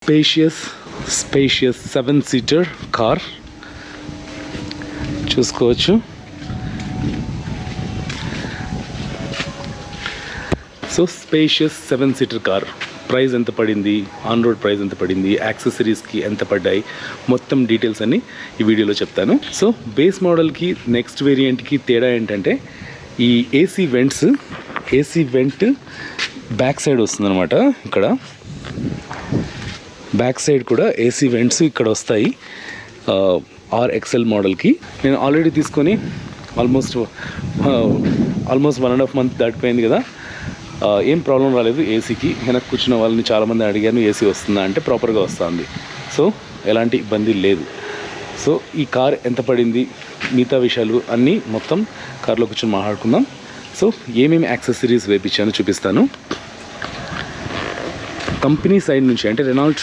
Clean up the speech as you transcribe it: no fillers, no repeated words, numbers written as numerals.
Spacious 7-సీటర్ car చూసుకోవచ్చు. So spacious 7-సీటర్ car price ఎంత పడింది, ఆన్ రోడ్ ప్రైస్ ఎంత పడింది, యాక్సెసరీస్కి ఎంత పడ్డాయి, మొత్తం డీటెయిల్స్ అన్నీ ఈ వీడియోలో చెప్తాను. సో బేస్ మోడల్కి నెక్స్ట్ వేరియంట్కి తేడా ఏంటంటే ఈ ఏసీ వెంట్ బ్యాక్ సైడ్ వస్తుందన్నమాట. ఇక్కడ బ్యాక్ సైడ్ కూడా ఏసీ వెంట్స్ ఇక్కడ వస్తాయి. RXL మోడల్కి నేను ఆల్రెడీ తీసుకొని ఆల్మోస్ట్ 1.5 month దాటిపోయింది కదా. ఏం ప్రాబ్లం రాలేదు ఏసీకి. వెనక్కి కూర్చున్న వాళ్ళని చాలామంది అడిగాను ఏసీ వస్తుందా అంటే ప్రాపర్గా వస్తుంది. సో ఎలాంటి ఇబ్బంది లేదు. సో ఈ కార్ ఎంత పడింది, మిగతా విషయాలు అన్నీ మొత్తం కార్లో కూర్చొని మాట్లాడుకుందాం. సో ఏమేమి యాక్సెసరీస్ వేపించానో చూపిస్తాను. కంపెనీ సైడ్ నుంచి అంటే రెనాల్ట్